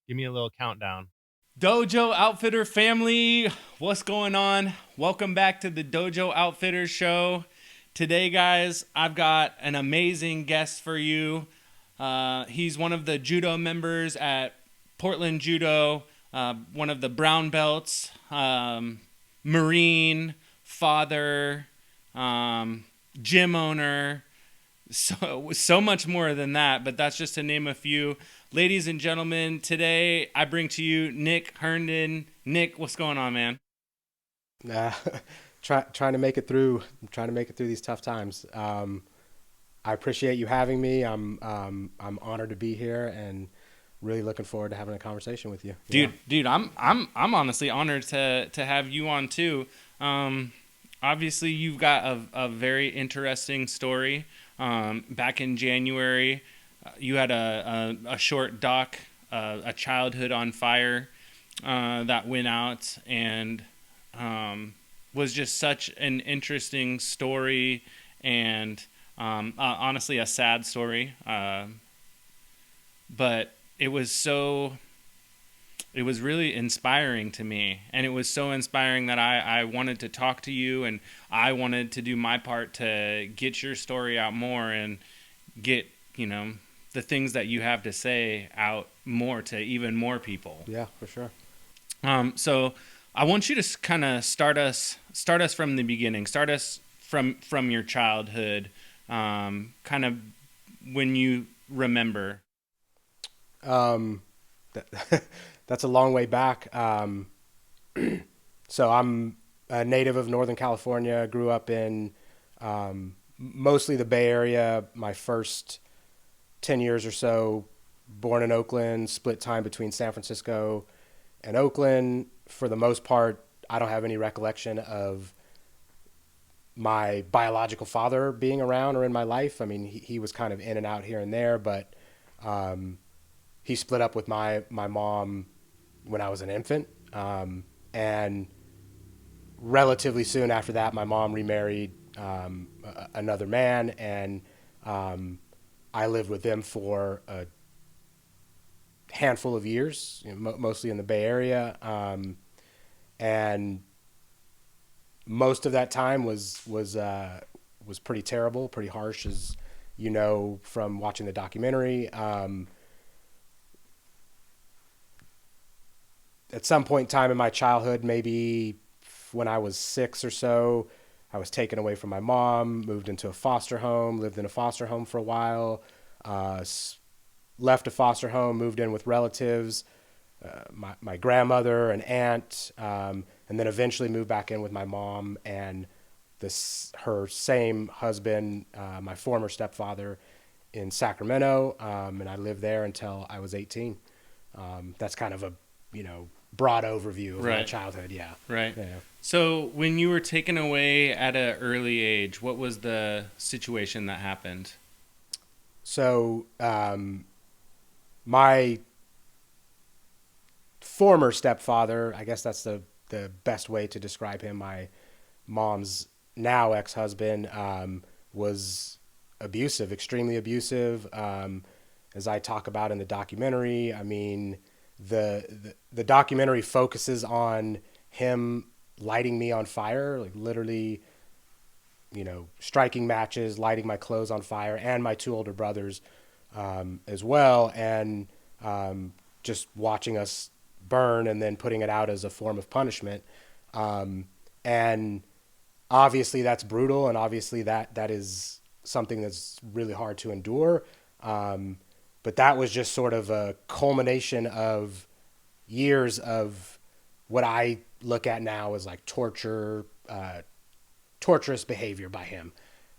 Give me a little countdown. Dojo Outfitter family, what's going on? Welcome back to the Dojo Outfitter show. Today, guys, I've got an amazing guest for you. He's one of the judo members at Portland Judo, one of the brown belts, Marine, father, gym owner, so much more than that, but that's just to name a few. Ladies and gentlemen, today I bring to you Nick Hurndon. Nick, what's going on, man? Uh, trying to make it through. I'm trying to make it through these tough times. I appreciate you having me. I'm honored to be here and really looking forward to having a conversation with you. Yeah. Dude, I'm honestly honored to have you on too. Obviously, you've got a very interesting story. Back in January, you had a short doc, a childhood on fire, that went out and was just such an interesting story and honestly a sad story. But it was really inspiring to me, and it was so inspiring that I wanted to talk to you, and I wanted to do my part to get your story out more and get the things that you have to say out more to even more people. Yeah, for sure. So I want you to kind of start us from the beginning. Start us from your childhood, kind of when you remember. Um, that, that's a long way back. So I'm a native of Northern California. Grew up in mostly the Bay Area. My first 10 years or so, born in Oakland, split time between San Francisco and Oakland. For the most part, I don't have any recollection of my biological father being around or in my life. I mean, he was kind of in and out here and there, but um, he split up with my mom when I was an infant. And relatively soon after that, my mom remarried another man, and um, I lived with them for a handful of years, mostly in the Bay Area. And most of that time was pretty terrible, pretty harsh, as you know from watching the documentary. At some point in time in my childhood, maybe when I was 6 or so, I was taken away from my mom, moved into a foster home, lived in a foster home for a while, uh, left a foster home, moved in with relatives, my grandmother, an aunt, and then eventually moved back in with my mom and her same husband, my former stepfather, in Sacramento, and I lived there until I was 18. That's kind of a broad overview of my Right. childhood. Yeah, Right. yeah. So when you were taken away at an early age, what was the situation that happened? So my former stepfather, I guess that's the best way to describe him. My mom's now ex-husband was abusive, extremely abusive. As I talk about in the documentary, I mean, the documentary focuses on him lighting me on fire, like literally, striking matches, lighting my clothes on fire, and my two older brothers as well, and just watching us burn and then putting it out as a form of punishment. And obviously that's brutal, and obviously that is something that's really hard to endure. But that was just sort of a culmination of years of what I look at now as like torturous behavior by him.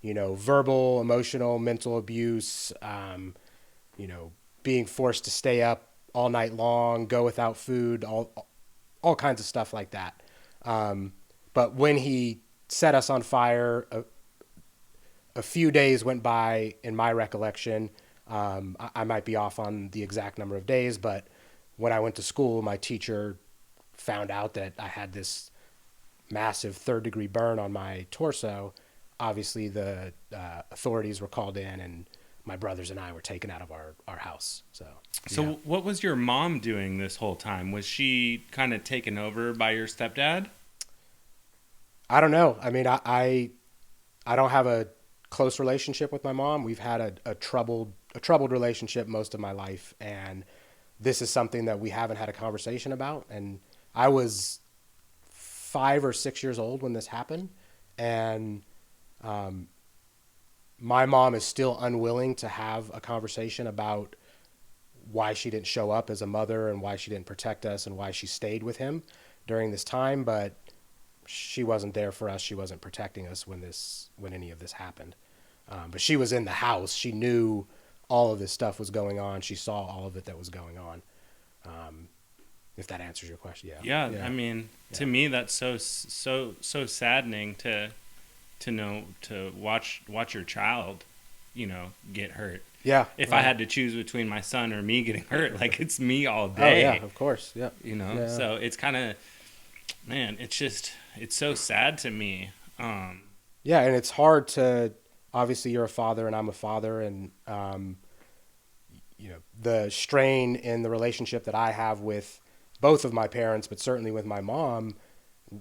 Verbal, emotional, mental abuse. Being forced to stay up all night long, go without food, all kinds of stuff like that. But when he set us on fire, a few days went by in my recollection. I might be off on the exact number of days, but when I went to school, my teacher found out that I had this massive third-degree burn on my torso. Obviously, the authorities were called in, and my brothers and I were taken out of our house. So, So yeah. what was your mom doing this whole time? Was she kind of taken over by your stepdad? I don't know. I mean, I don't have a close relationship with my mom. We've had a troubled relationship most of my life, and this is something that we haven't had a conversation about. And I was 5 or 6 years old when this happened, and um, my mom is still unwilling to have a conversation about why she didn't show up as a mother and why she didn't protect us and why she stayed with him during this time. But she wasn't there for us. She wasn't protecting us when any of this happened. But she was in the house. She knew all of this stuff was going on. She saw all of it that was going on. Um, if that answers your question, yeah. Yeah, Yeah. I mean, Yeah. to me that's so saddening to know to watch your child, get hurt. Yeah. If I Right. had to choose between my son or me getting hurt, like it's me all Oh yeah, day, of course. Yeah. Yeah. So it's kind of, man, it's so sad to me. Yeah, and it's hard to, obviously you're a father and I'm a father, and the strain in the relationship that I have with both of my parents, but certainly with my mom,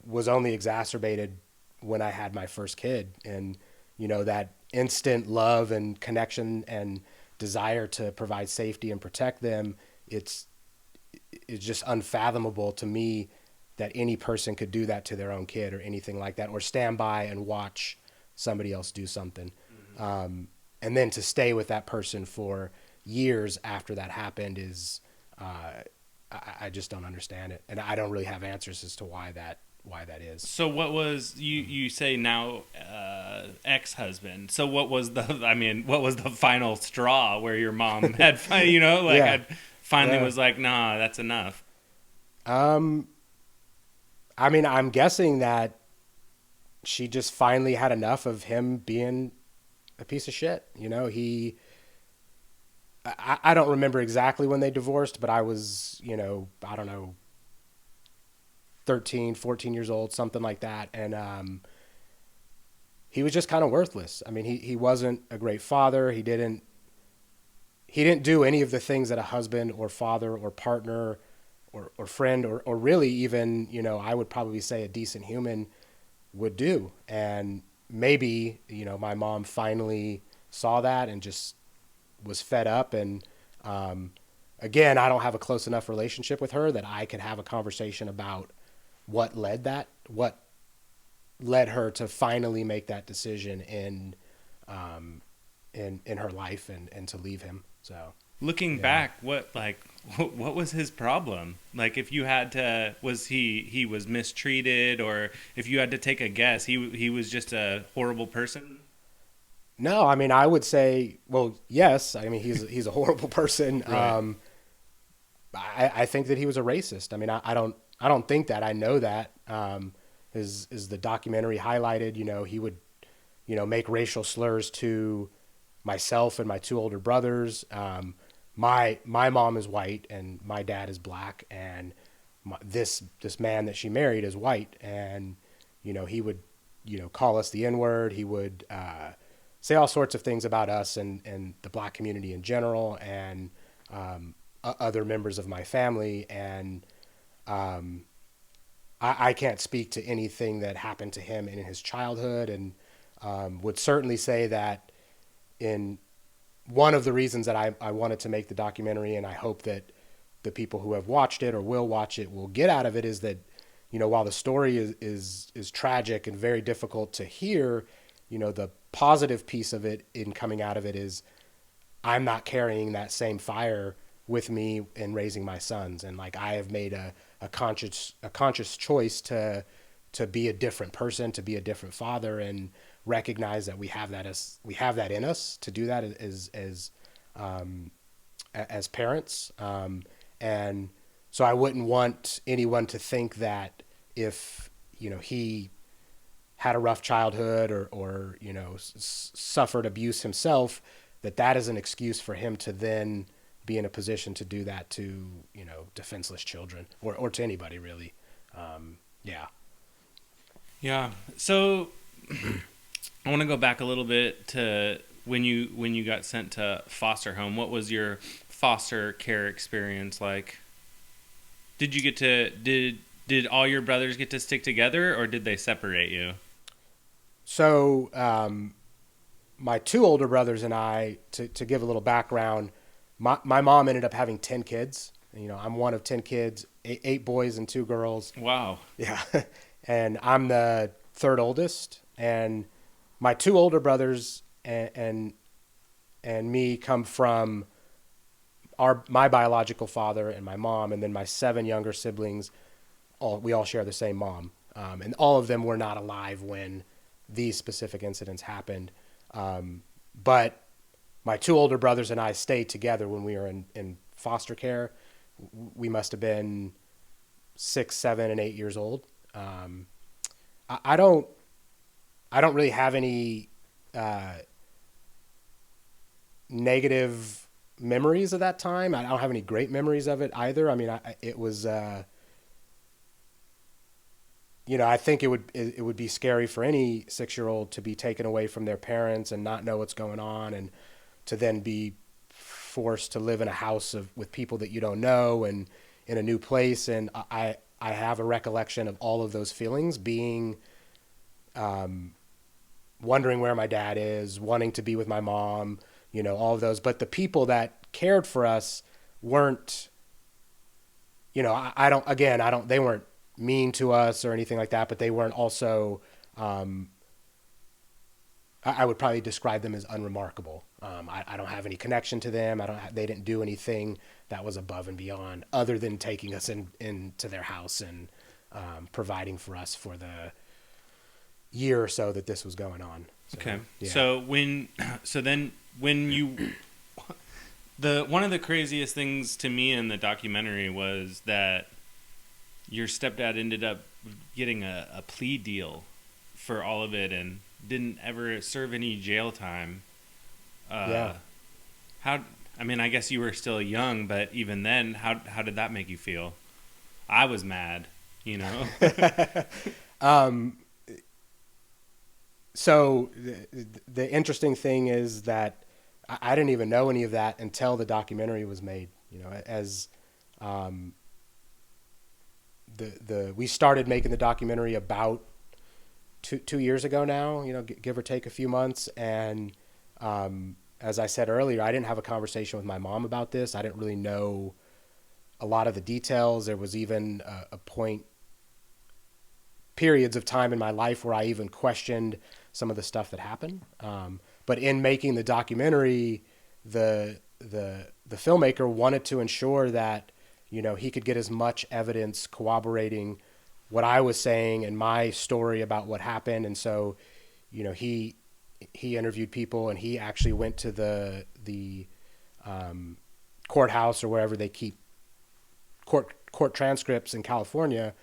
was only exacerbated when I had my first kid. And that instant love and connection and desire to provide safety and protect them, it's it's just unfathomable to me that any person could do that to their own kid or anything like that, or stand by and watch somebody else do something. And then to stay with that person for years after that happened is, I just don't understand it. And I don't really have answers as to why that is. So what was you say now, ex-husband? So what was what was the final straw where your mom had Yeah. had finally Yeah. was like, nah, that's enough. Um, I mean, I'm guessing that she just finally had enough of him being a piece of shit. I don't remember exactly when they divorced, but I was, I don't know, 13, 14 years old, something like that. And he was just kind of worthless. I mean, he wasn't a great father. He didn't do any of the things that a husband or father or partner or friend or really even, I would probably say a decent human would do. And maybe, my mom finally saw that and just was fed up. And again, I don't have a close enough relationship with her that I could have a conversation about what led her to finally make that decision in her life and to leave him. So Looking yeah. back, what was his problem? Like, if you had to, was he was mistreated, or if you had to take a guess, he was just a horrible person? No, I mean, I would say, well, yes. I mean, he's a horrible person. Right. I think that he was a racist. I mean, I don't think that. I know that. Is the documentary highlighted? He would, make racial slurs to myself and my two older brothers. My mom is white and my dad is black, and this man that she married is white, and he would call us the N word. He would say all sorts of things about us and the black community in general, and other members of my family. And I can't speak to anything that happened to him in his childhood, and would certainly say that in one of the reasons that I wanted to make the documentary, and I hope that the people who have watched it or will watch it will get out of it, is that while the story is tragic and very difficult to hear, the positive piece of it in coming out of it is I'm not carrying that same fire with me in raising my sons. And like, I have made a conscious choice to be a different person, to be a different father, and recognize that we have that in us to do that as parents. And so I wouldn't want anyone to think that if he had a rough childhood or suffered abuse himself, that is an excuse for him to then be in a position to do that to defenseless children or to anybody really. Yeah. Yeah. So I want to go back a little bit to when you got sent to foster home, what was your foster care experience like? Did you get to did all your brothers get to stick together, or did they separate you? So my two older brothers and I, to give a little background, my mom ended up having 10 kids. You know, I'm one of 10 kids, eight boys and two girls. Wow. Yeah. And I'm the third oldest. And my two older brothers and me come from my biological father and my mom, and then my seven younger siblings, we all share the same mom. And all of them were not alive when these specific incidents happened. But my two older brothers and I stayed together when we were in foster care. We must have been 6, 7, and 8 years old. I don't really have any negative memories of that time. I don't have any great memories of it either. I mean, it was, I think it would be scary for any 6-year-old to be taken away from their parents and not know what's going on, and to then be forced to live in a house with people that you don't know and in a new place. And I have a recollection of all of those feelings, being wondering where my dad is, wanting to be with my mom, all of those. But the people that cared for us weren't, they weren't mean to us or anything like that, but they weren't also, I would probably describe them as unremarkable. I don't have any connection to them. They didn't do anything that was above and beyond, other than taking us into their house and providing for us for the year or so that this was going on. So, Okay. yeah. So then when you one of the craziest things to me in the documentary was that your stepdad ended up getting a plea deal for all of it and didn't ever serve any jail time. Yeah. How? I mean, I guess you were still young, but even then, how did that make you feel? I was mad, you know. So the interesting thing is that I didn't even know any of that until the documentary was made. As we started making the documentary about 2 years ago now. Give or take a few months. And as I said earlier, I didn't have a conversation with my mom about this. I didn't really know a lot of the details. There was even a point, periods of time in my life where I even questioned some of the stuff that happened. But in making the documentary, the filmmaker wanted to ensure that, he could get as much evidence corroborating what I was saying and my story about what happened. And so, he interviewed people, and he actually went to the courthouse or wherever they keep court transcripts in California,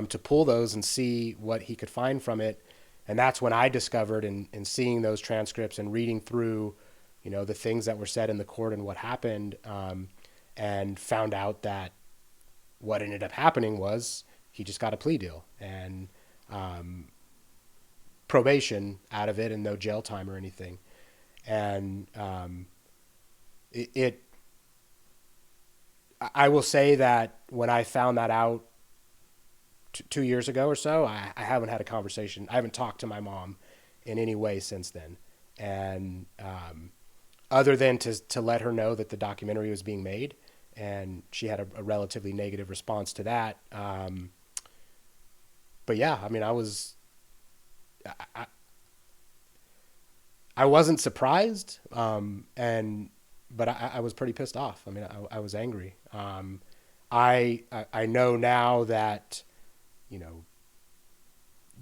to pull those and see what he could find from it. And that's when I discovered, in seeing those transcripts and reading through, the things that were said in the court and what happened, and found out that what ended up happening was he just got a plea deal and probation out of it, and no jail time or anything. And I will say that when I found that out 2 years ago or so, I haven't had a conversation. I haven't talked to my mom in any way since then. And other than to let her know that the documentary was being made, and she had a relatively negative response to that. But yeah, I mean, I wasn't surprised, but I was pretty pissed off. I mean, I was angry. I know now that,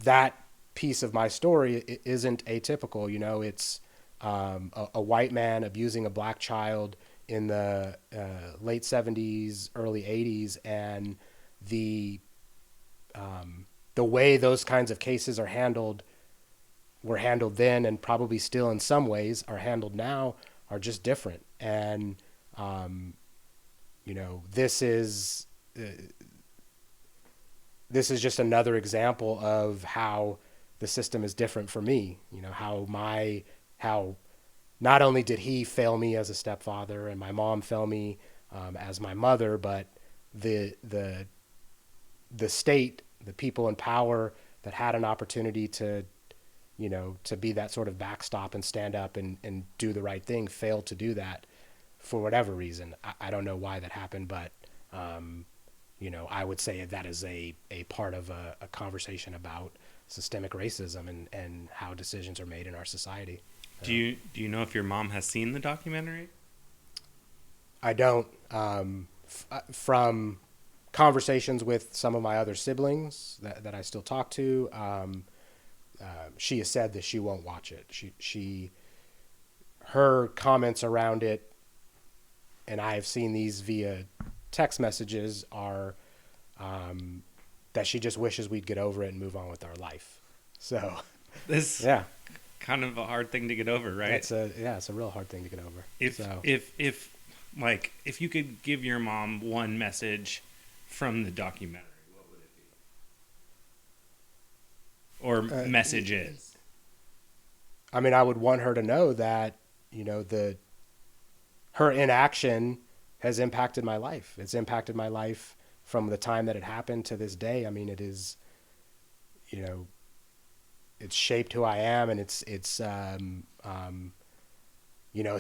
that piece of my story isn't atypical. It's a white man abusing a black child in the late 70s, early 80s, and the way those kinds of cases were handled then, and probably still in some ways are handled now, are just different. And this is just another example of how the system is different for me. How not only did he fail me as a stepfather and my mom fail me as my mother, but the the the state, the people in power that had an opportunity to, to be that sort of backstop and stand up and do the right thing, failed to do that for whatever reason. I don't know why that happened, but I would say that is a part of a conversation about systemic racism and how decisions are made in our society. Do you know if your mom has seen the documentary? I don't. From conversations with some of my other siblings that I still talk to, she has said that she won't watch it. Her comments around it, and I have seen these via text messages, are that she just wishes we'd get over it and move on with our life. So, This yeah, kind of a hard thing to get over, right? it's a real hard thing to get over. If So, if you could give your mom one message from the documentary, what would it be? Or messages? I mean, I would want her to know that her inaction has impacted my life. It's impacted my life from the time that it happened to this day. I mean, it is, it's shaped who I am, and it's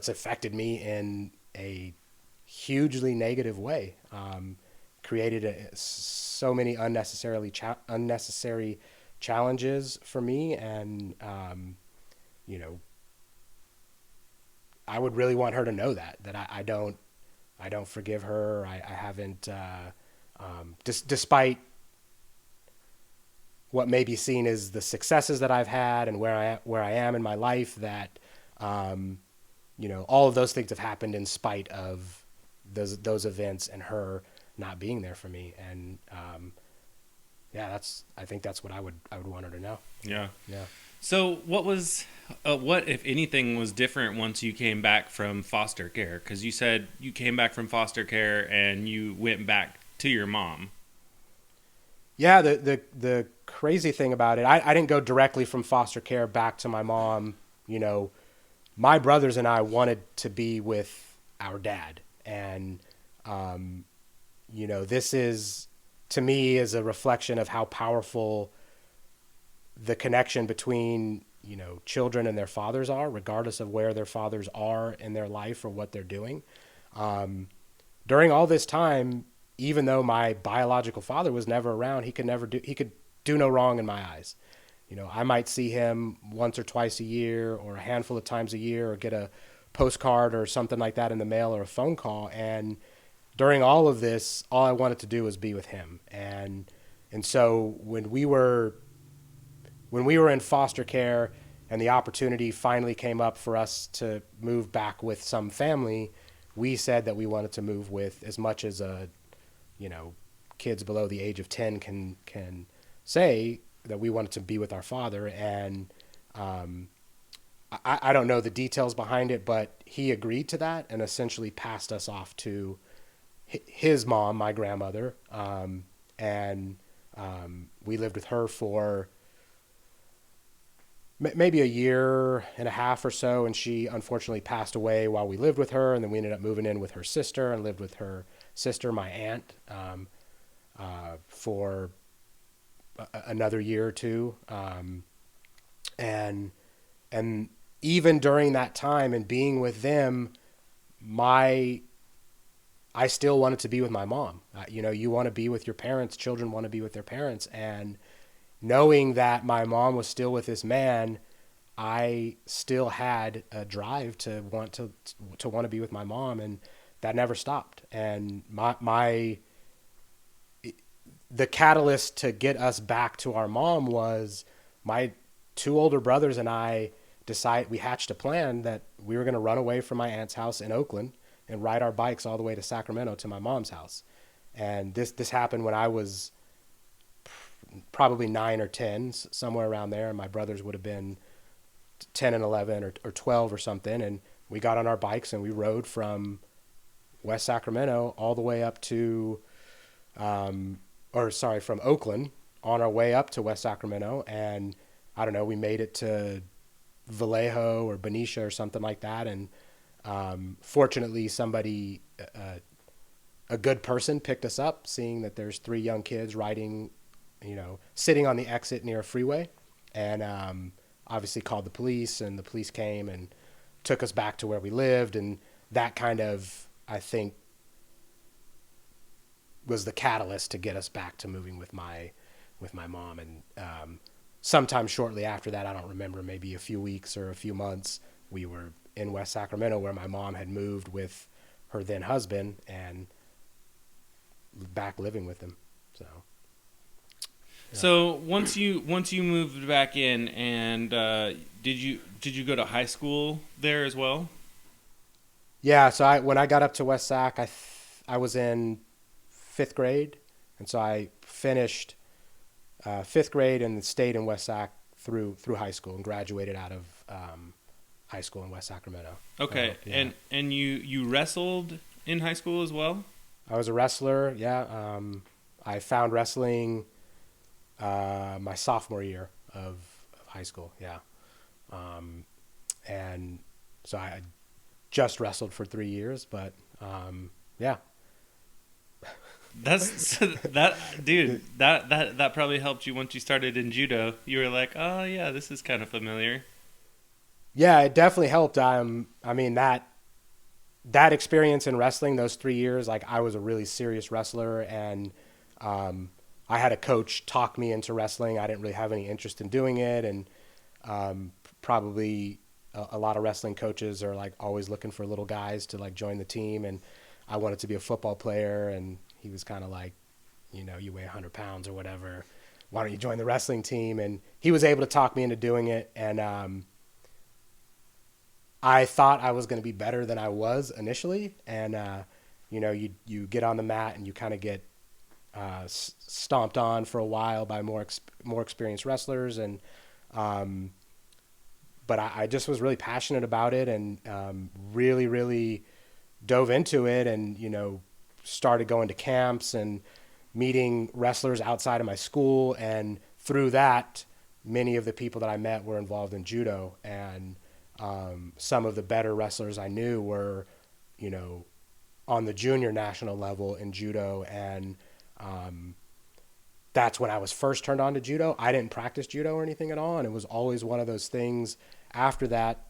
affected me in a hugely negative way. Created so many unnecessary challenges for me, and I would really want her to know that I don't forgive her. I haven't, despite what may be seen as the successes that I've had and where I am in my life, that all of those things have happened in spite of those events and her not being there for me. And I think that's what I would want her to know. Yeah. Yeah. So what, if anything, was different once you came back from foster care? Because you said you came back from foster care and you went back to your mom. Yeah, the crazy thing about it, I didn't go directly from foster care back to my mom. My brothers and I wanted to be with our dad, and this is, to me, is a reflection of how powerful the connection between children and their fathers are, regardless of where their fathers are in their life or what they're doing. During all this time, even though my biological father was never around, he could do no wrong in my eyes. I might see him once or twice a year or a handful of times a year, or get a postcard or something like that in the mail, or a phone call. And during all of this, all I wanted to do was be with him. And so when we were in foster care and the opportunity finally came up for us to move back with some family, we said that we wanted to move with, as much as kids below the age of 10 can say, that we wanted to be with our father. And I don't know the details behind it, but he agreed to that and essentially passed us off to his mom, my grandmother. And we lived with her for maybe a year and a half or so, and she unfortunately passed away while we lived with her. And then we ended up moving in with her sister and lived with her sister, my aunt, for another year or two. And even during that time and being with them, I still wanted to be with my mom. You want to be with your parents. Children want to be with their parents. And knowing that my mom was still with this man, I still had a drive to want to be with my mom, and that never stopped. And the catalyst to get us back to our mom was my two older brothers and I we hatched a plan that we were going to run away from my aunt's house in Oakland and ride our bikes all the way to Sacramento to my mom's house. And this happened when I was probably 9 or 10, somewhere around there. And my brothers would have been 10 and 11 or 12 or something. And we got on our bikes and we rode from West Sacramento all the way up to, from Oakland on our way up to West Sacramento. And I don't know, we made it to Vallejo or Benicia or something like that. And fortunately, somebody, a good person, picked us up, seeing that there's three young kids riding, sitting on the exit near a freeway, and obviously called the police, and the police came and took us back to where we lived, and that kind of, I think, was the catalyst to get us back to moving with my mom. And sometime shortly after that, I don't remember, maybe a few weeks or a few months, we were in West Sacramento, where my mom had moved with her then husband, and back living with him. So yeah. So once you moved back in, and did you go to high school there as well? Yeah, so when I got up to West Sac, I was in fifth grade, and so I finished fifth grade and stayed in West Sac through high school, and graduated out of high school in West Sacramento. Okay, So, yeah. and you wrestled in high school as well? I was a wrestler. Yeah, I found wrestling my sophomore year of high school. Yeah, and so I just wrestled for 3 years, but yeah. That's that dude. That probably helped you once you started in judo. You were like, oh yeah, this is kind of familiar. Yeah, it definitely helped. I mean, that experience in wrestling, those 3 years, like, I was a really serious wrestler, and I had a coach talk me into wrestling. I didn't really have any interest in doing it, and probably a lot of wrestling coaches are like always looking for little guys to like join the team, and I wanted to be a football player, and he was kind of like, you weigh 100 pounds or whatever, why don't you join the wrestling team? And he was able to talk me into doing it, and I thought I was going to be better than I was initially, and you get on the mat and you kind of get stomped on for a while by more experienced wrestlers, and but I just was really passionate about it, and really, really dove into it, and started going to camps and meeting wrestlers outside of my school, and through that, many of the people that I met were involved in judo, and some of the better wrestlers I knew were, on the junior national level in judo, and that's when I was first turned on to judo. I didn't practice judo or anything at all, and it was always one of those things after that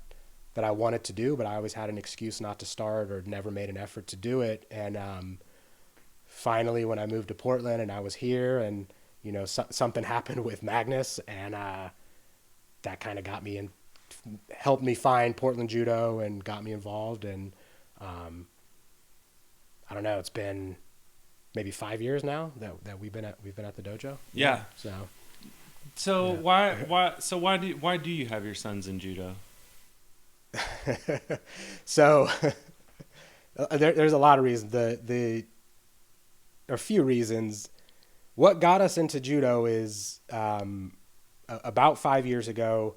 I wanted to do, but I always had an excuse not to start or never made an effort to do it. And finally, when I moved to Portland and I was here, and something happened with Magnus, and that kind of got me in, helped me find Portland Judo and got me involved. And I don't know, it's been maybe 5 years now that we've been at the dojo. Yeah. So Yeah. why do you have your sons in judo? So there's a lot of reasons. There are a few reasons. What got us into judo is about 5 years ago,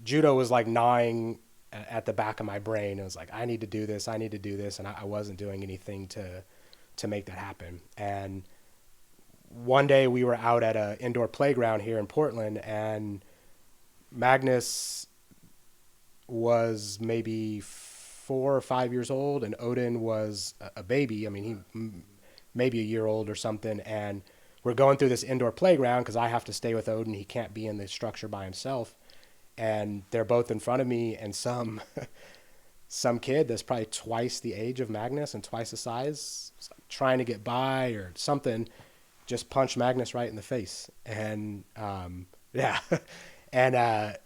judo was like gnawing at the back of my brain. It was like, I need to do this, and I wasn't doing anything to make that happen. And one day we were out at an indoor playground here in Portland, and Magnus was maybe 4 or 5 years old, and Odin was a baby. I mean, he maybe a year old or something. And we're going through this indoor playground because I have to stay with Odin. He can't be in the structure by himself. And they're both in front of me, and some kid that's probably twice the age of Magnus and twice the size, trying to get by or something, just punched Magnus right in the face. And yeah, and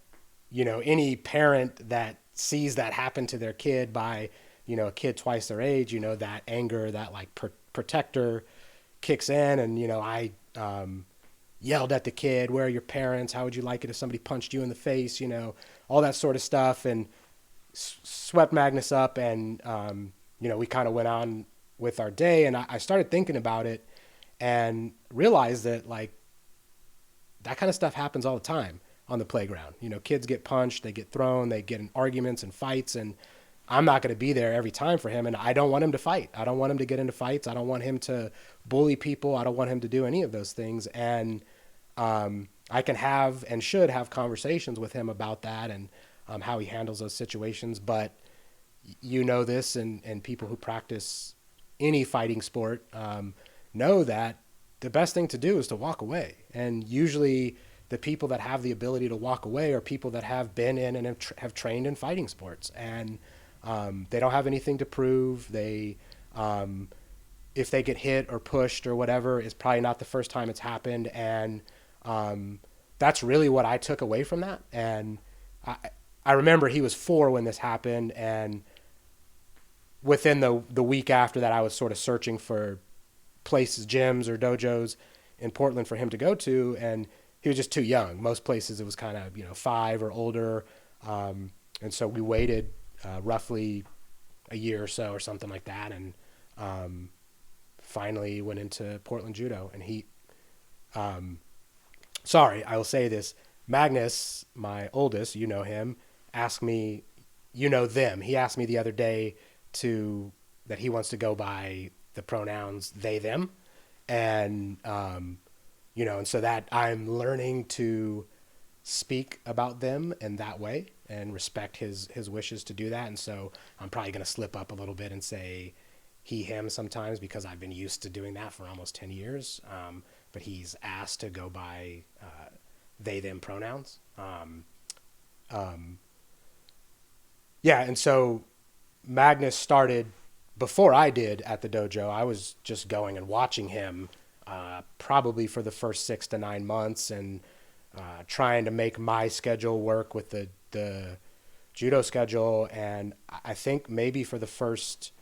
any parent that sees that happen to their kid by a kid twice their age, that anger, that like protector kicks in. And I yelled at the kid, where are your parents? How would you like it if somebody punched you in the face? All that sort of stuff, and swept Magnus up, and we kind of went on with our day. And I started thinking about it and realized that like that kind of stuff happens all the time on the playground. Kids get punched, they get thrown, they get in arguments and fights, and I'm not going to be there every time for him. And I don't want him to fight. I don't want him to get into fights. I don't want him to bully people. I don't want him to do any of those things. And I can have and should have conversations with him about that and how he handles those situations. But you know this, and people who practice any fighting sport know that the best thing to do is to walk away. And usually, the people that have the ability to walk away are people that have been in and have trained in fighting sports, and they don't have anything to prove. If they get hit or pushed or whatever, it's probably not the first time it's happened, and that's really what I took away from that. And I, I remember he was 4 when this happened, and within the week after that, I was sort of searching for places, gyms or dojos in Portland for him to go to, and he was just too young. Most places it was kind of 5 or older, and so we waited roughly a year or so or something like that, and finally went into Portland Judo. And sorry, I will say this: Magnus, my oldest, you know him, asked me, them. He asked me the other day that he wants to go by the pronouns they them, and and so that I'm learning to speak about them in that way and respect his wishes to do that. And so I'm probably going to slip up a little bit and say he him sometimes because I've been used to doing that for almost 10 years. But he's asked to go by they them pronouns. Yeah, and so Magnus started before I did at the dojo. I was just going and watching him probably for the first 6 to 9 months, and trying to make my schedule work with the judo schedule. And I think maybe for the first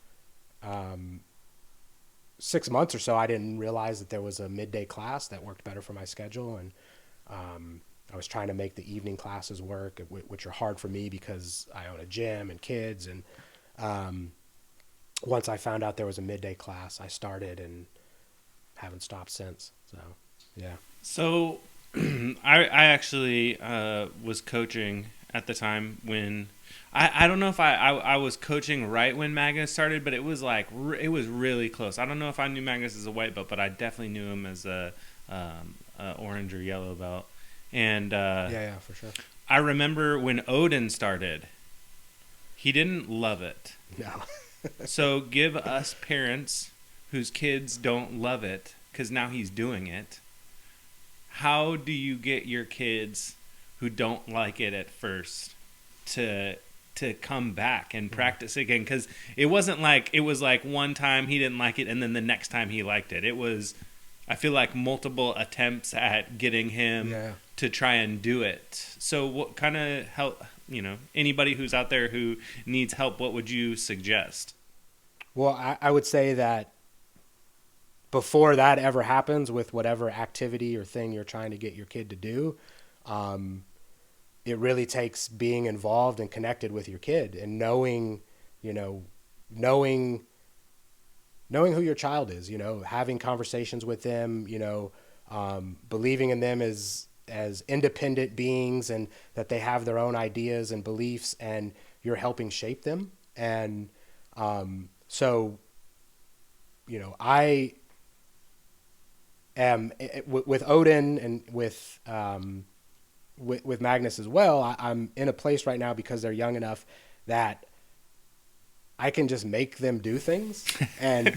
6 months or so, I didn't realize that there was a midday class that worked better for my schedule. And I was trying to make the evening classes work, which are hard for me because I own a gym and kids. And once I found out there was a midday class, I started and haven't stopped since. So, yeah. So I actually was coaching at the time when I don't know if I was coaching right when Magnus started, but it was like it was really close. I don't know if I knew Magnus as a white belt, but I definitely knew him as a orange or yellow belt. And yeah, for sure. I remember when Odin started, he didn't love it. No. So give us parents whose kids don't love it, because now he's doing it. How do you get your kids who don't like it at first to come back and practice again? Because it wasn't like it was like one time he didn't like it and then the next time he liked it. It was, I feel like, multiple attempts at getting him to try and do it. So what kind of help, anybody who's out there who needs help, what would you suggest? Well, I would say that before that ever happens with whatever activity or thing you're trying to get your kid to do, it really takes being involved and connected with your kid and knowing who your child is, having conversations with them, believing in them as independent beings and that they have their own ideas and beliefs, and you're helping shape them. And so, I am with Odin and with Magnus as well. I'm in a place right now because they're young enough that I can just make them do things, and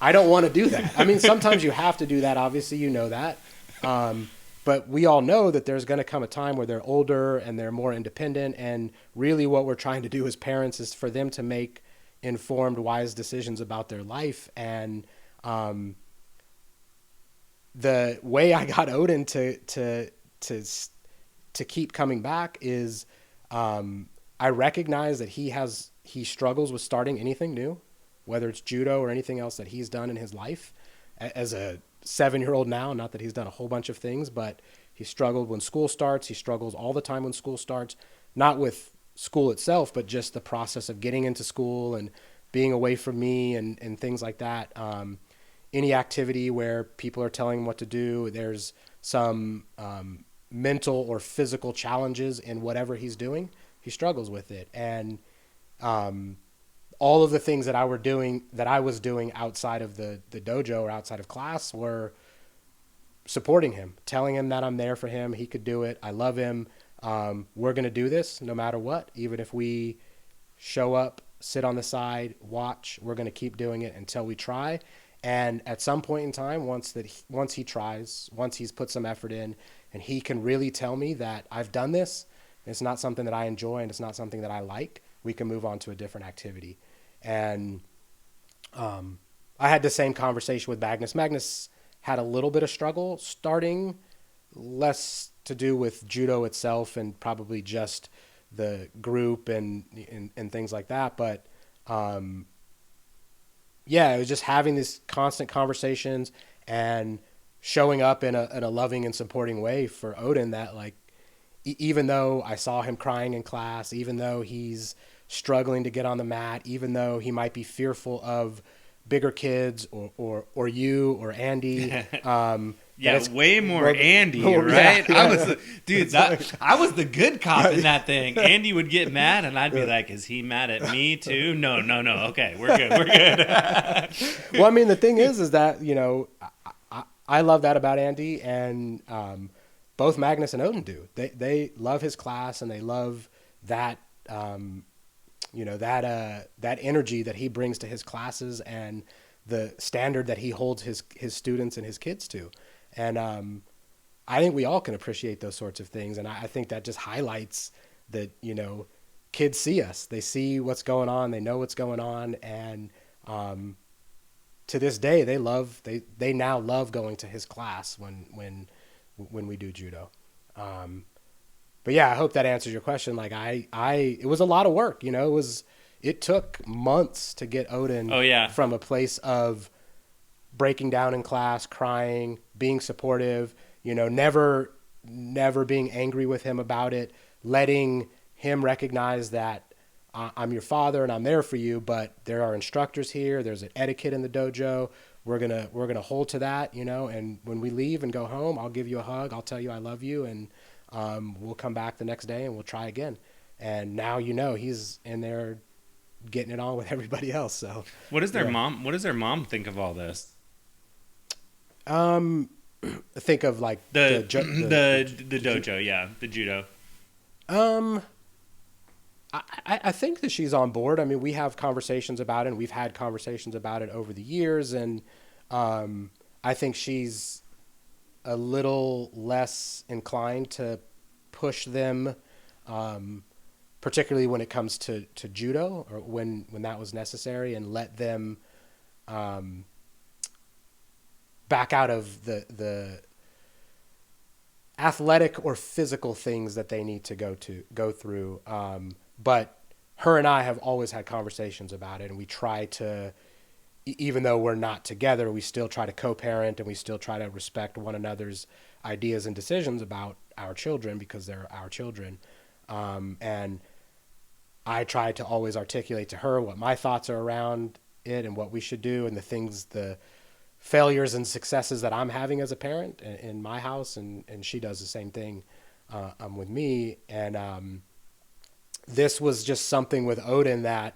I don't want to do that. I mean, sometimes you have to do that. Obviously, that. But we all know that there's going to come a time where they're older and they're more independent. And really what we're trying to do as parents is for them to make informed, wise decisions about their life. And the way I got Odin to keep coming back is I recognize that he struggles with starting anything new, whether it's judo or anything else that he's done in his life. As a 7-year-old now, not that he's done a whole bunch of things, but he struggled when school starts. He struggles all the time when school starts, not with school itself, but just the process of getting into school and being away from me and things like that. Any activity where people are telling him what to do, there's some mental or physical challenges in whatever he's doing. He struggles with it. And all of the things that I was doing outside of the dojo or outside of class were supporting him, telling him that I'm there for him. He could do it. I love him. We're going to do this no matter what. Even if we show up, sit on the side, watch, we're going to keep doing it until we try. And at some point in time, once he tries, once he's put some effort in, and he can really tell me that I've done this, it's not something that I enjoy and it's not something that I like, we can move on to a different activity. And I had the same conversation with Magnus. Magnus had a little bit of struggle starting, less to do with judo itself and probably just the group and things like that. But yeah, it was just having these constant conversations and showing up in a loving and supporting way for Odin, that like, even though I saw him crying in class, even though he's struggling to get on the mat, even though he might be fearful of bigger kids or you or Andy. Yeah, way more Andy, right? Yeah. I was I was the good cop in that thing. Andy would get mad, and I'd be like, "Is he mad at me too?" No. Okay, we're good. Well, I mean, the thing is that, you know, I love that about Andy, and both Magnus and Odin do. They love his class, and they love that. You know, that energy that he brings to his classes and the standard that he holds his students and his kids to. And I think we all can appreciate those sorts of things. And I think that just highlights that, you know, kids see us. They see what's going on. They know what's going on. And to this day, they now love going to his class when we do judo. But yeah, I hope that answers your question. Like it was a lot of work, you know, it took months to get Odin from a place of breaking down in class, crying, being supportive, you know, never being angry with him about it, letting him recognize that I'm your father and I'm there for you, but there are instructors here. There's an etiquette in the dojo. We're going to hold to that, you know, and when we leave and go home, I'll give you a hug. I'll tell you I love you. And we'll come back the next day and we'll try again. And now, you know, he's in there getting it on with everybody else. So what does their mom think of all this? Think of like the dojo, yeah, the judo. I think that she's on board. I mean, we have conversations about it, and we've had conversations about it over the years, and I think she's a little less inclined to push them, particularly when it comes to judo, or when that was necessary, and let them back out of the athletic or physical things that they need to go through. But her and I have always had conversations about it, and we try to, even though we're not together, we still try to co-parent, and we still try to respect one another's ideas and decisions about our children, because they're our children. And I try to always articulate to her what my thoughts are around it and what we should do, and the failures and successes that I'm having as a parent in my house. And she does the same thing with me. And this was just something with Odin that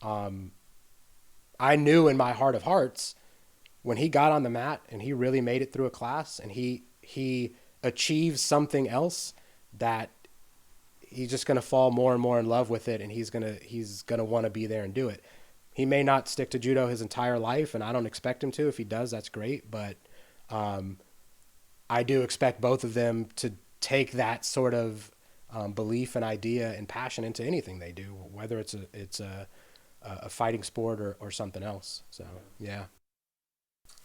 I knew in my heart of hearts, when he got on the mat and he really made it through a class, and he achieved something else, that he's just going to fall more and more in love with it, and he's going to want to be there and do it. He may not stick to judo his entire life, and I don't expect him to. If he does, that's great. But I do expect both of them to take that sort of belief and idea and passion into anything they do, whether it's a fighting sport or something else. So, yeah.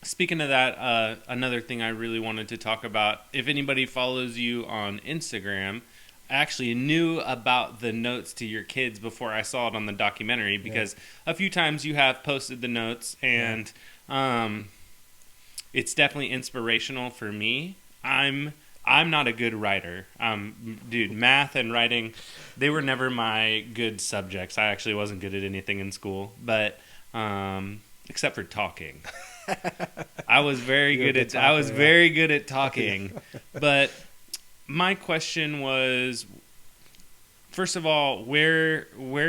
Speaking of that, another thing I really wanted to talk about, if anybody follows you on Instagram, I actually knew about the notes to your kids before I saw it on the documentary, because a few times you have posted the notes, and it's definitely inspirational for me. I'm not a good writer. Dude, math and writing, they were never my good subjects. I actually wasn't good at anything in school, but except for talking. I was very good at talking. But my question was, first of all, where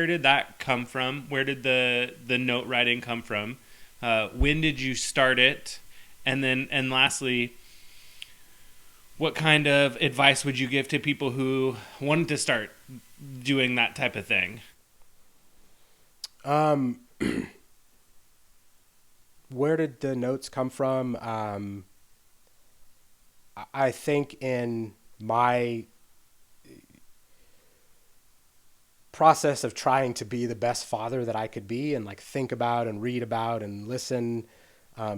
did that come from? Where did the note writing come from? When did you start it? And lastly, what kind of advice would you give to people who wanted to start doing that type of thing? Um, where did the notes come from? I think in my process of trying to be the best father that I could be, and like think about and read about and listen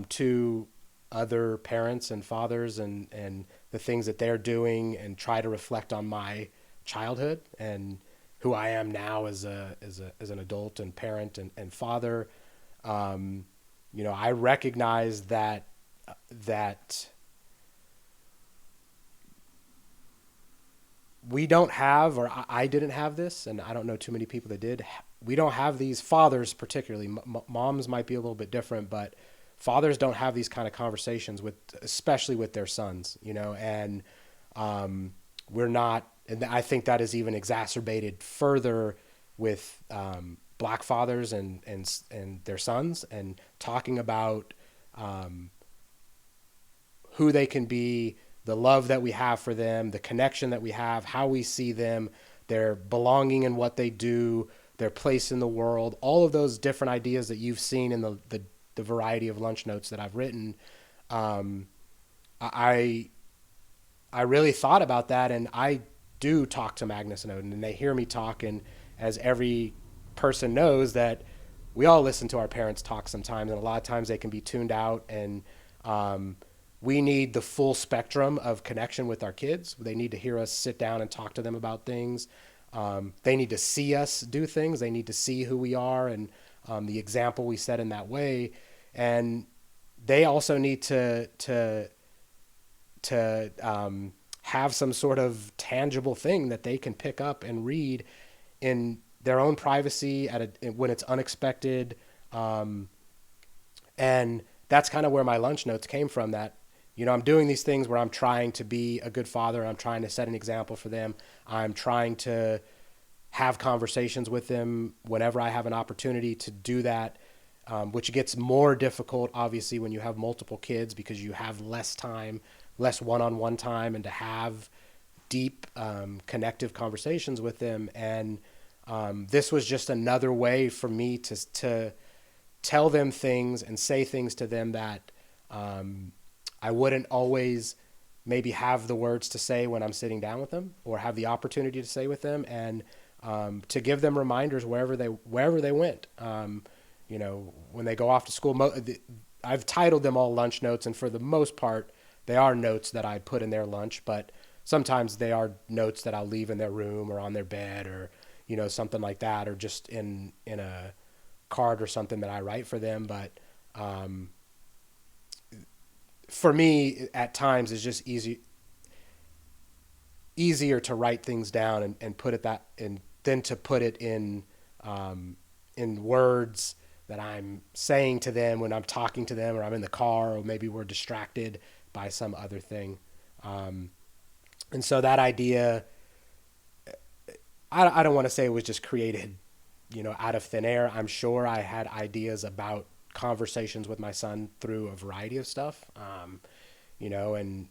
to other parents and fathers, and the things that they're doing, and try to reflect on my childhood and who I am now as an adult and parent and father. Um, I recognize that we don't have, or I didn't have this, and I don't know too many people that did. We don't have these fathers, particularly. Moms might be a little bit different, but fathers don't have these kind of conversations with, especially with their sons, and we're not, and I think that is even exacerbated further with black fathers and their sons, and talking about who they can be, the love that we have for them, the connection that we have, how we see them, their belonging in what they do, their place in the world, all of those different ideas that you've seen in the variety of lunch notes that I've written. Um, I I really thought about that, and I do talk to Magnus and Odin, and they hear me talk. And as every person knows, that we all listen to our parents talk sometimes, and a lot of times they can be tuned out. And um, we need the full spectrum of connection with our kids. They need to hear us sit down and talk to them about things. They need to see us do things. They need to see who we are, and the example we set in that way. And they also need to have some sort of tangible thing that they can pick up and read in their own privacy when it's unexpected. And that's kind of where my lunch notes came from. That, I'm doing these things where I'm trying to be a good father. I'm trying to set an example for them. I'm trying to have conversations with them whenever I have an opportunity to do that, which gets more difficult, obviously, when you have multiple kids, because you have less time, less one-on-one time, and to have deep, connective conversations with them. And this was just another way for me to tell them things and say things to them that I wouldn't always maybe have the words to say when I'm sitting down with them, or have the opportunity to say with them, and to give them reminders wherever they went. When they go off to school, I've titled them all lunch notes, and for the most part, they are notes that I put in their lunch, but sometimes they are notes that I'll leave in their room or on their bed, or, something like that, or just in a card or something that I write for them. But for me, at times, it's just easier to write things down and put it that, and then to put it in words that I'm saying to them when I'm talking to them, or I'm in the car, or maybe we're distracted by some other thing. And so that idea, I don't want to say it was just created, out of thin air. I'm sure I had ideas about conversations with my son through a variety of stuff, and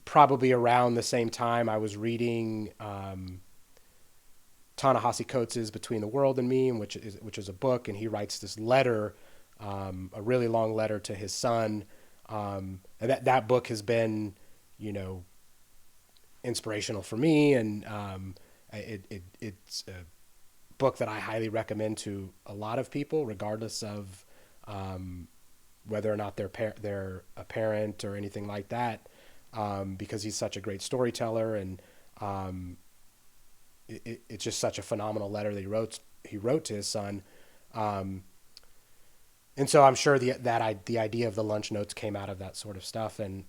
probably around the same time I was reading Ta-Nehisi Coates' Between the World and Me, which is a book, and he writes this letter, a really long letter to his son. And that book has been, inspirational for me, and it's a book that I highly recommend to a lot of people, regardless of whether or not they're a parent or anything like that, because he's such a great storyteller, and it's just such a phenomenal letter that he wrote to his son. And so I'm sure the idea of the lunch notes came out of that sort of stuff. And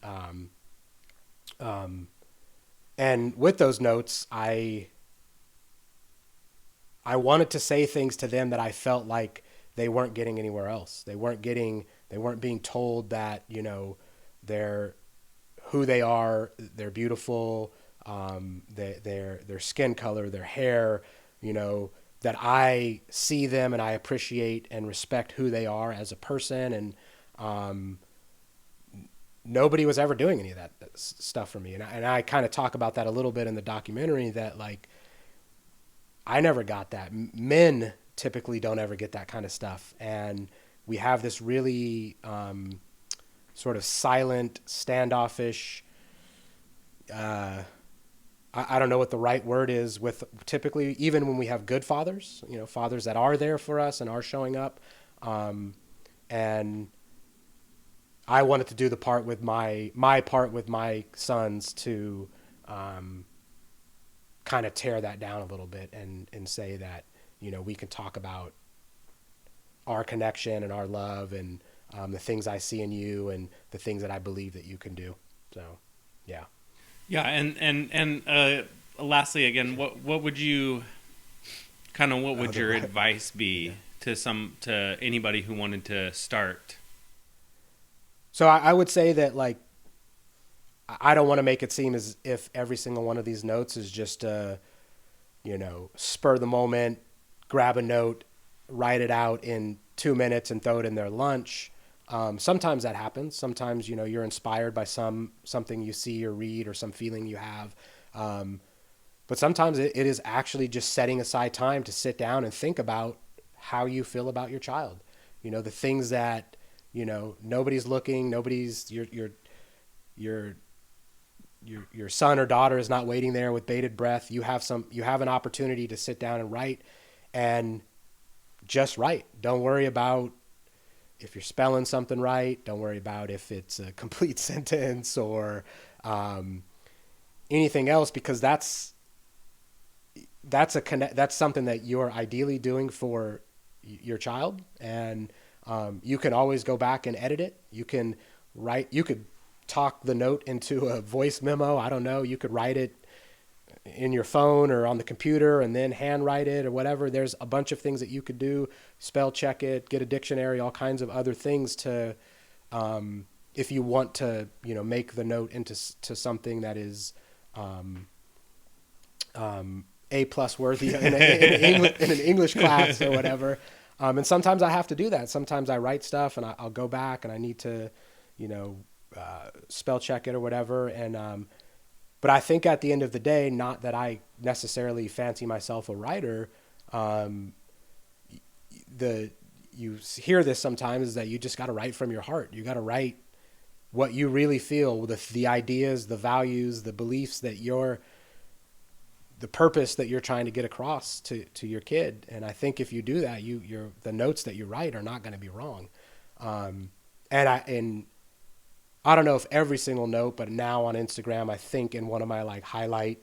with those notes, I wanted to say things to them that I felt like they weren't getting anywhere else. They weren't being told that, they're who they are, they're beautiful, their skin color, their hair, that I see them and I appreciate and respect who they are as a person. And nobody was ever doing any of that stuff for me. And I kind of talk about that a little bit in the documentary, that like, I never got that. Men typically don't ever get that kind of stuff. And we have this really sort of silent, standoffish, I don't know what the right word is, with typically, even when we have good fathers, you know, fathers that are there for us and are showing up. And I wanted to do the part with my part with my sons to kind of tear that down a little bit, and say that, you know, we can talk about our connection and our love, and the things I see in you and the things that I believe that you can do. So, yeah. Yeah, and lastly, again, what would you what would your advice be to anybody who wanted to start? So I would say that, like, I don't want to make it seem as if every single one of these notes is just you know, spur the moment, grab a note, write it out in 2 minutes and throw it in their lunch. Sometimes that happens. Sometimes, you know, you're inspired by something you see or read, or some feeling you have. But sometimes it is actually just setting aside time to sit down and think about how you feel about your child. You know, the things that, you know, nobody's looking, nobody's your son or daughter is not waiting there with bated breath. You have an opportunity to sit down and write, and just write. Don't worry about if you're spelling something right. Don't worry about if it's a complete sentence or anything else, because that's something that you're ideally doing for your child. And you can always go back and edit it. You could talk the note into a voice memo. I don't know. You could write it in your phone or on the computer and then handwrite it or whatever. There's a bunch of things that you could do. Spell check it, get a dictionary, all kinds of other things to, if you want to, you know, make the note into something that is A+ worthy in an English class or whatever. And sometimes I have to do that. Sometimes I write stuff and I'll go back and I need to, you know, spell check it or whatever. And but I think at the end of the day, not that I necessarily fancy myself a writer, you hear this sometimes, is that you just got to write from your heart. You got to write what you really feel, the ideas, the values, the beliefs that the purpose that you're trying to get across to your kid. And I think if you do that, the notes that you write are not going to be wrong. And I don't know if every single note, but now on Instagram, I think in one of my like highlight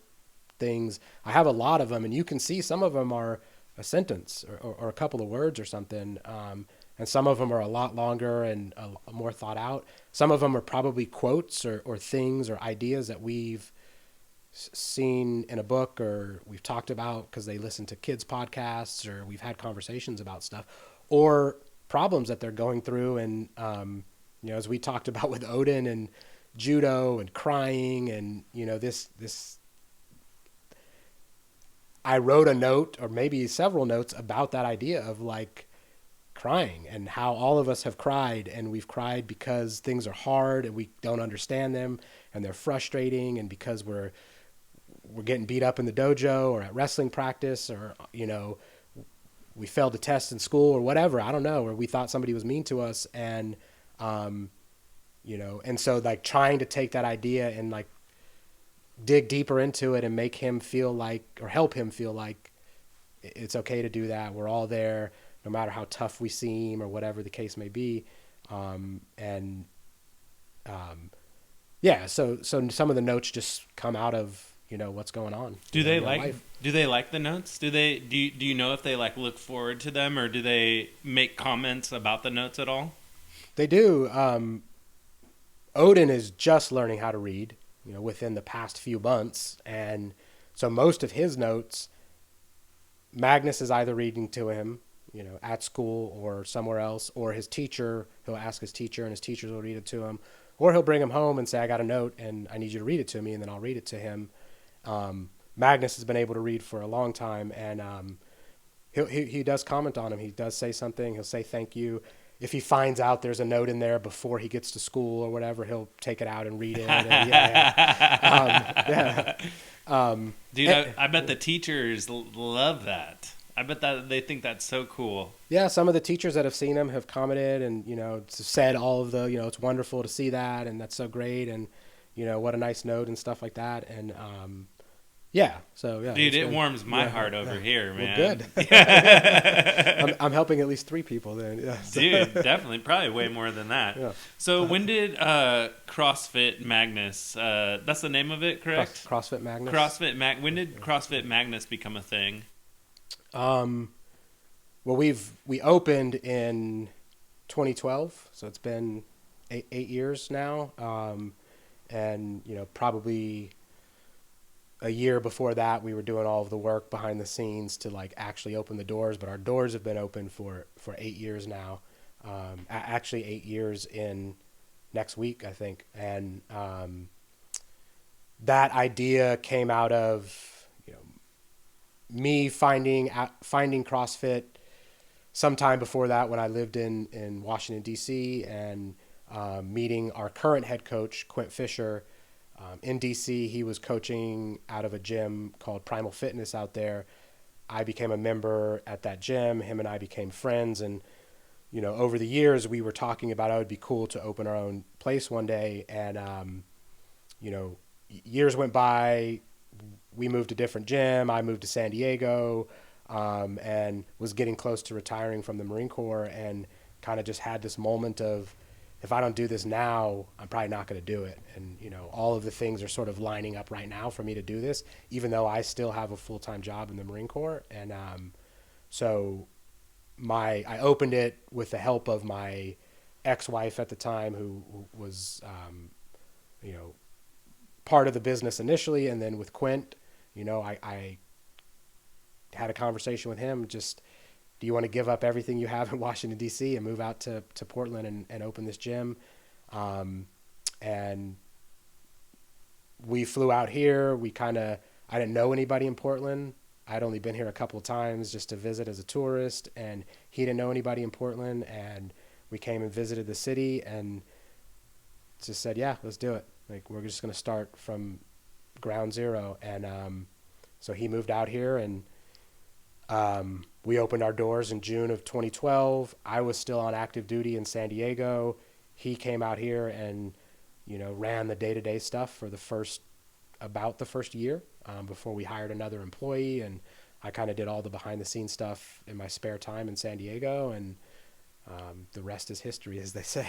things, I have a lot of them, and you can see some of them are a sentence or a couple of words or something. And some of them are a lot longer and more thought out. Some of them are probably quotes or things or ideas that we've seen in a book or we've talked about because they listen to kids podcasts, or we've had conversations about stuff, or problems that they're going through. And, you know, as we talked about with Odin and judo and crying and, you know, this, I wrote a note or maybe several notes about that idea of like crying and how all of us have cried, and we've cried because things are hard and we don't understand them and they're frustrating, and because we're getting beat up in the dojo or at wrestling practice, or, you know, we failed a test in school or whatever, I don't know, or we thought somebody was mean to us. And, you know, and so like trying to take that idea and like dig deeper into it and make him feel like, or help him feel like it's okay to do that. We're all there, no matter how tough we seem or whatever the case may be. Yeah, so some of the notes just come out of, you know, what's going on. Do they like the notes? Do you know if they like look forward to them, or do they make comments about the notes at all? They do. Odin is just learning how to read, you know, within the past few months. And so most of his notes, Magnus is either reading to him, you know, at school or somewhere else, or his teacher, he'll ask his teacher and his teachers will read it to him, or he'll bring him home and say, I got a note and I need you to read it to me. And then I'll read it to him. Magnus has been able to read for a long time, and he does comment on him. He does say something. He'll say thank you. if he finds out there's a note in there before he gets to school or whatever, he'll take it out and read it. And yeah. Dude, I bet the teachers love that. I bet that they think that's so cool. Yeah, some of the teachers that have seen him have commented and, said all of the, it's wonderful to see that and that's so great and, what a nice note and stuff like that. And, yeah, so yeah. Dude, it warms my heart over here, man. Well, good. I'm helping at least 3 people then. Yeah, so. Dude, definitely. Probably way more than that. Yeah. So when did CrossFit Magnus, that's the name of it, correct? CrossFit Magnus? When did CrossFit Magnus become a thing? Well, we opened in 2012, so it's been 8 years now. And, probably a year before that, we were doing all of the work behind the scenes to like actually open the doors, but our doors have been open for 8 years now. Actually 8 years in next week, I think. And, that idea came out of, me finding CrossFit sometime before that when I lived in Washington, D.C., and meeting our current head coach, Quint Fisher, in D.C. He was coaching out of a gym called Primal Fitness out there. I became a member at that gym. Him and I became friends. And, over the years, we were talking about it would be cool to open our own place one day. And, years went by. We moved to a different gym. I moved to San Diego, and was getting close to retiring from the Marine Corps and kind of just had this moment of, if I don't do this now, I'm probably not going to do it. And, all of the things are sort of lining up right now for me to do this, even though I still have a full-time job in the Marine Corps. And so I opened it with the help of my ex-wife at the time, who was, part of the business initially. And then with Quint, I had a conversation with him, just, do you want to give up everything you have in Washington, D.C. and move out to Portland and open this gym? And we flew out here. I didn't know anybody in Portland. I'd only been here a couple of times just to visit as a tourist, and he didn't know anybody in Portland. And we came and visited the city and just said, yeah, let's do it. Like, we're just going to start from ground zero. And so he moved out here, and we opened our doors in June of 2012. I was still on active duty in San Diego. He came out here and, ran the day-to-day stuff for about the first year, before we hired another employee. And I kind of did all the behind-the-scenes stuff in my spare time in San Diego, and the rest is history, as they say.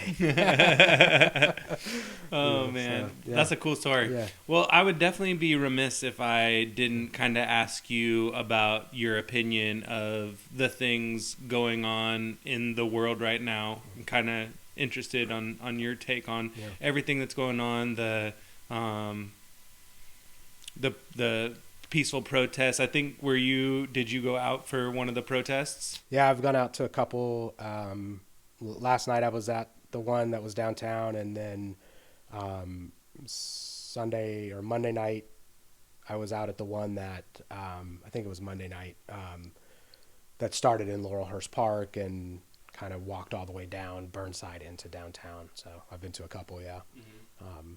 Oh, man. So, yeah. That's a cool story. Yeah. Well, I would definitely be remiss if I didn't kind of ask you about your opinion of the things going on in the world right now. I'm kind of interested on your take on everything that's going on, the peaceful protests. I think did you go out for one of the protests? Yeah, I've gone out to a couple. Last night I was at the one that was downtown, and then Sunday or Monday night I was out at the one that I think it was Monday night, that started in Laurelhurst Park and kind of walked all the way down Burnside into downtown. So I've been to a couple, yeah. Mm-hmm.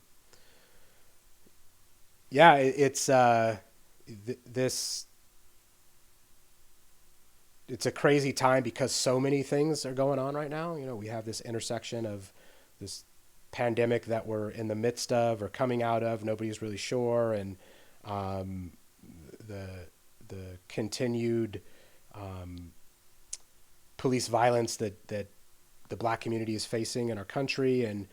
It's it's a crazy time because so many things are going on right now. We have this intersection of this pandemic that we're in the midst of or coming out of. Nobody's really sure. And the continued police violence that the Black community is facing in our country. And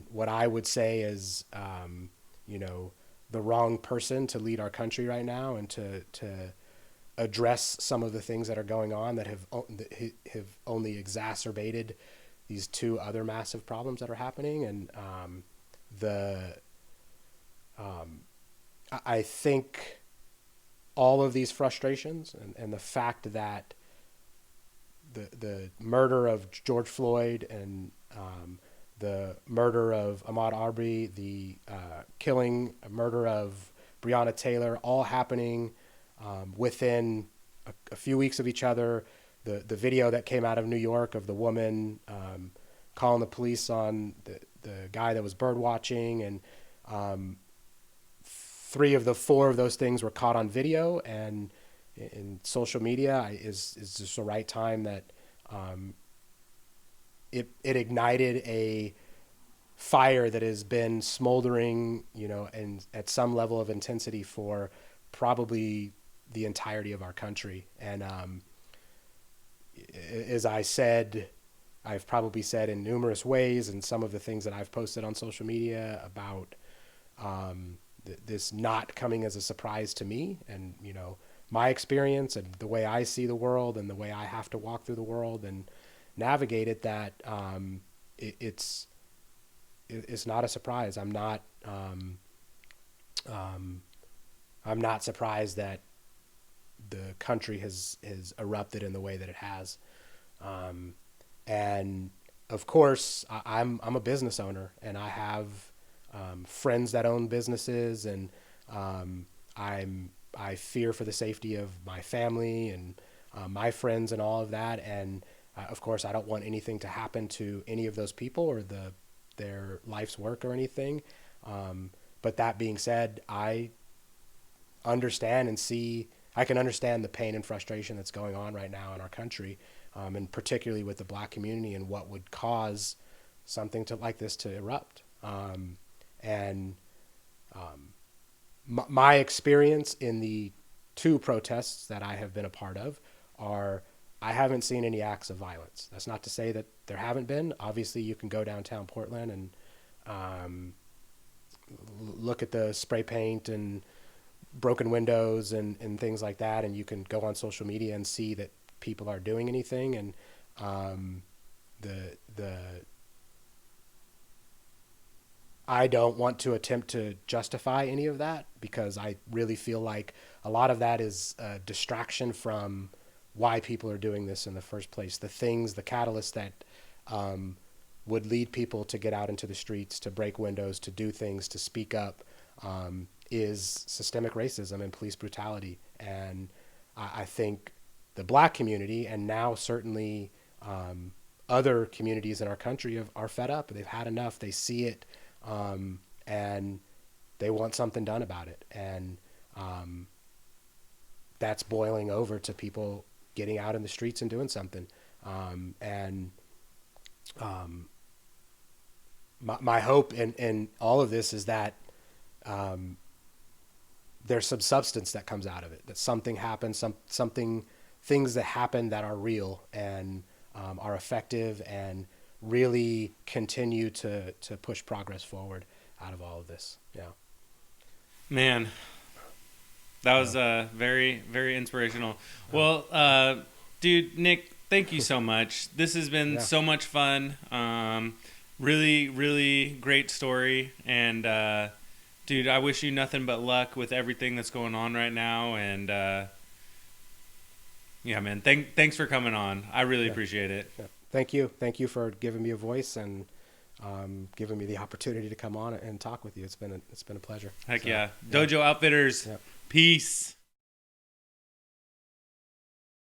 what I would say is, the wrong person to lead our country right now and to address some of the things that are going on that have only exacerbated these 2 other massive problems that are happening. And I think all of these frustrations and the fact that the murder of George Floyd and the murder of Ahmaud Arbery, the murder of Breonna Taylor, all happening within a few weeks of each other. the video that came out of New York of the woman calling the police on the guy that was bird watching, and three of the four of those things were caught on video, and in social media is just the right time that it ignited a fire that has been smoldering, and at some level of intensity for probably the entirety of our country. And as I've probably said in numerous ways, and some of the things that I've posted on social media about this not coming as a surprise to me, and my experience and the way I see the world and the way I have to walk through the world and navigate it, that it's not a surprise. I'm not surprised that the country has erupted in the way that it has. And of course, I'm a business owner, and I have friends that own businesses, and I fear for the safety of my family and my friends and all of that. And of course, I don't want anything to happen to any of those people or their life's work or anything. But that being said, I understand and see. I can understand the pain and frustration that's going on right now in our country, and particularly with the Black community, and what would cause something like this to erupt. My experience in the two protests that I have been a part of are, I haven't seen any acts of violence. That's not to say that there haven't been. Obviously, you can go downtown Portland and look at the spray paint and broken windows and things like that, and you can go on social media and see that people are doing anything. And I don't want to attempt to justify any of that, because I really feel like a lot of that is a distraction from why people are doing this in the first place. The catalysts that would lead people to get out into the streets, to break windows, to do things, to speak up, is systemic racism and police brutality. And I think the Black community, and now certainly other communities in our country, are fed up. They've had enough. They see it, and they want something done about it. And that's boiling over to people getting out in the streets and doing something. My hope in all of this is that there's some substance that comes out of it, that something happens, things that happen that are real and are effective and really continue to push progress forward out of all of this. Yeah. Man, that was very, very inspirational. Well, dude, Nick, thank you so much. This has been so much fun. Really, really great story. And, dude, I wish you nothing but luck with everything that's going on right now. And, yeah, man, thanks for coming on. I really appreciate it. Yeah. Thank you. Thank you for giving me a voice and giving me the opportunity to come on and talk with you. It's been a pleasure. Heck yeah. Dojo Outfitters. Peace.